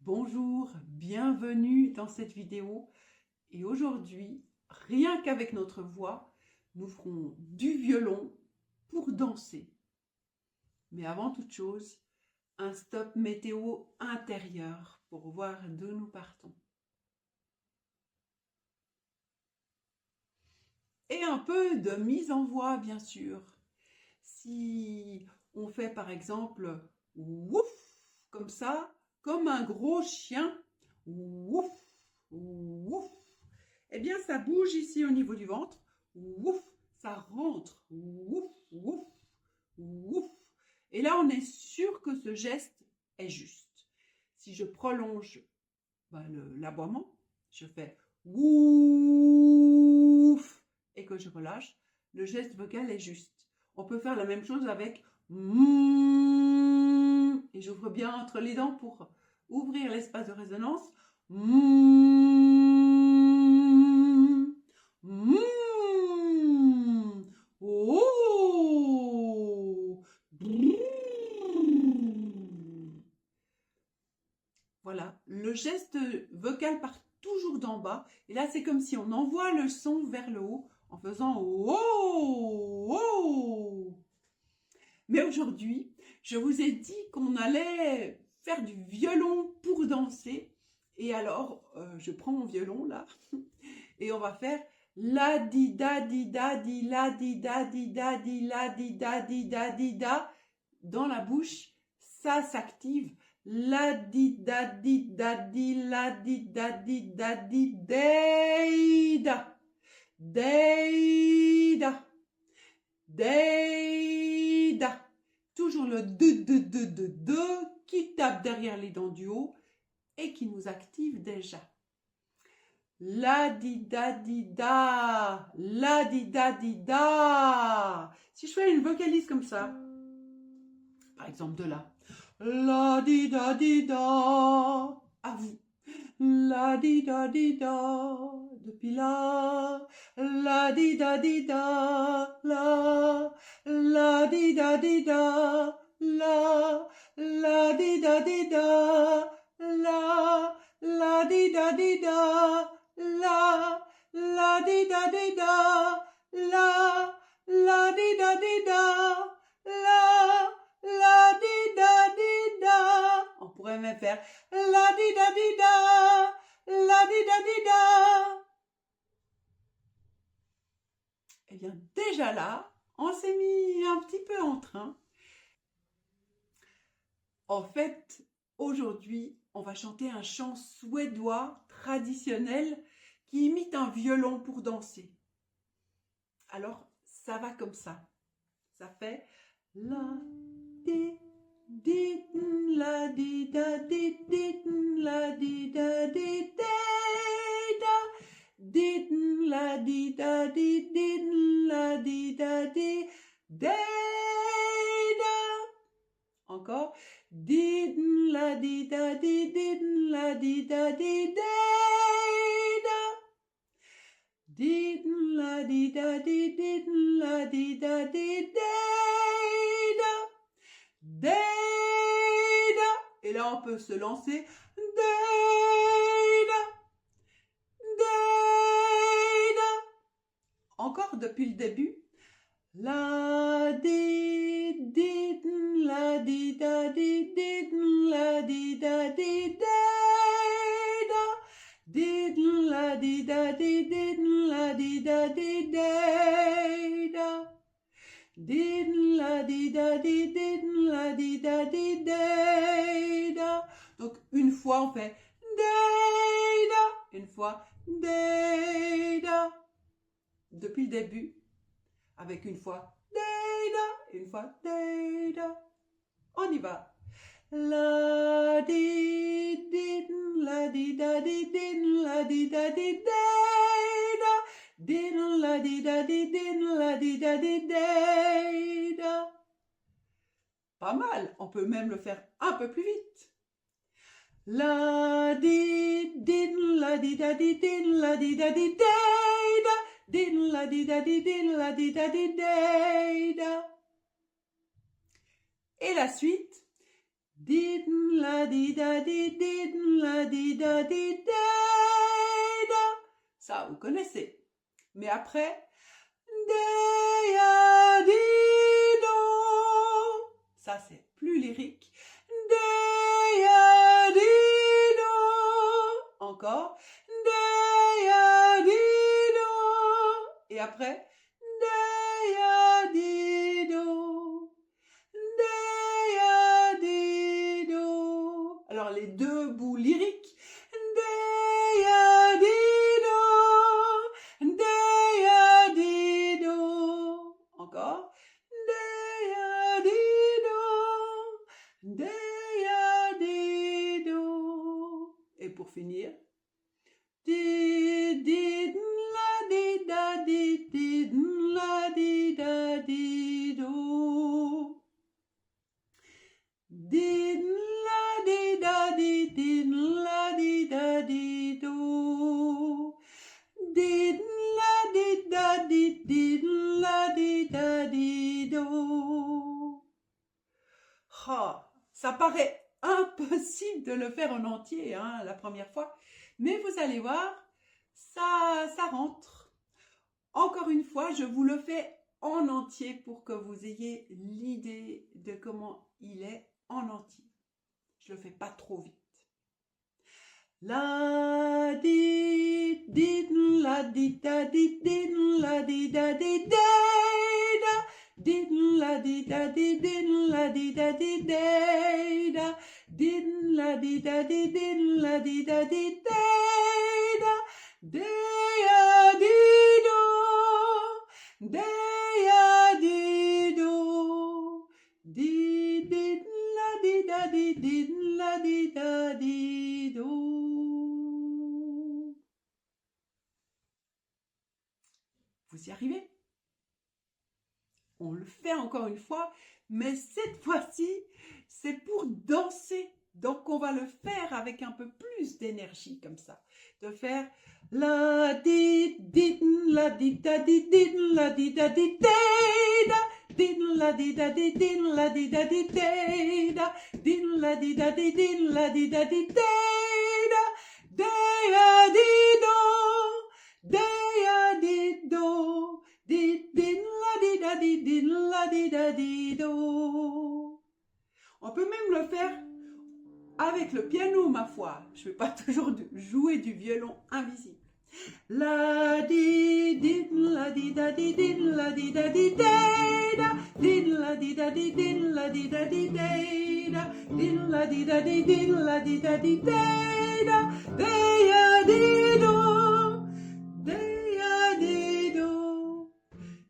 Bonjour, bienvenue dans cette vidéo et aujourd'hui, rien qu'avec notre voix, nous ferons du violon pour danser. Mais avant toute chose, un stop météo intérieur pour voir d'où nous partons. Et un peu de mise en voix, bien sûr. Si on fait par exemple ouf comme ça, comme un gros chien, ouf, ouf, eh bien ça bouge ici au niveau du ventre, ouf, ça rentre, ouf, ouf, ouf. Et là on est sûr que ce geste est juste. Si je prolonge l'aboiement, je fais ouf et que je relâche, le geste vocal est juste. On peut faire la même chose avec et j'ouvre bien entre les dents pour ouvrir l'espace de résonance. Oh. Voilà, le geste vocal part toujours d'en bas. Et là, c'est comme si on envoie le son vers le haut en faisant oh, oh. Mais aujourd'hui, je vous ai dit qu'on allait faire du violon pour danser. Et alors, je prends mon violon là et on va faire la di da di da di la di da di da di la di da di da di da dans la bouche. Ça s'active. La di da di da di la di da di da di da da da. Toujours le de qui tape derrière les dents du haut et qui nous active déjà. La di da di da, la di da di da. Si je fais une vocalise comme ça, par exemple de là, la di da di da, à vous. La di da depuis là, la di da la di da la di da la di da la di da la di da on pourrait même faire la di da la di da. Eh bien, déjà là, on s'est mis un petit peu en train. En fait, aujourd'hui, on va chanter un chant suédois traditionnel qui imite un violon pour danser. Alors, ça va comme ça. Ça fait la di di la di da di la di da di da di la di da di la di da di da. Encore di la di da di la di da di da di la di da di la di da di da. Et là on peut se lancer encore depuis le début. La di la di da di la di da di da la di da di la di da di da la di da di la di da di da. Donc une fois on fait une fois depuis le début avec une fois une fois on y va. La di la di da di la di da di la di da di la di da di da. Pas mal, on peut même le faire un peu plus vite. La di la di da di la di da di la di da di la di da di da. Et la suite Didn la di da di, didn la di da di da. Ça, vous connaissez. Mais après, de di do. Ça, c'est plus lyrique. De di do. Encore. De di do. Et après, de di do. De di do. Alors, les deux bouts lyriques. De di do. De di do. Encore. De di do. De di do. Et pour finir, di di la di da di di la di da di do. Di la di da di la di da di do. Di la di da di la di da di do. Oh, ça paraît impossible de le faire en entier hein, la première fois, mais vous allez voir, ça rentre. Encore une fois, je vous le fais en entier pour que vous ayez l'idée de comment il est en entier. Je le fais pas trop vite. La di di la di da di la di da di da. Din la di da di din la di da di da. Din la di da di din la di da di da. De di do. De di do. Di din la di da di din la di da di do. Vous y arrivez? On le fait encore une fois, mais cette fois-ci, c'est pour danser. Donc, on va le faire avec un peu plus d'énergie, comme ça. De faire la di la di da di la di da di da. Din la di da di la di da di da. Din la di da di la di da di da. De di do. De di do. Din la di da di la di da di do. On peut même le faire avec le piano, ma foi. Je ne vais pas toujours jouer du violon invisible. La di la di da di la di da di da. Din la di da di la di da di da. Din la di da di la di da di da. De di do. De di do.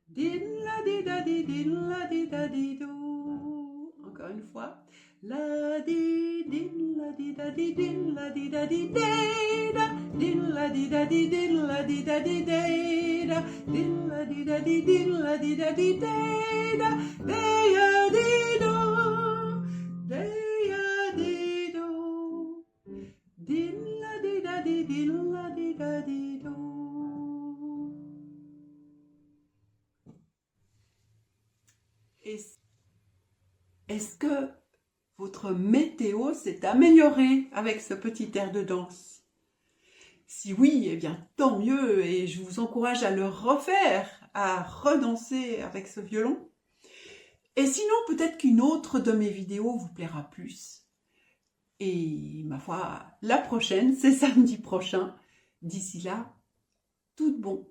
Din la di da di la di da di do. Encore une fois. La di la di da di la di da di da. Din la di da di la di da di da. Din la di da di la di da di da. De di do. De di do. Din la di da di la di da di do. Est-ce que votre météo s'est améliorée avec ce petit air de danse? Si oui, eh bien tant mieux et je vous encourage à le refaire, à redanser avec ce violon. Et sinon, peut-être qu'une autre de mes vidéos vous plaira plus. Et ma foi, la prochaine, c'est samedi prochain. D'ici là, tout bon.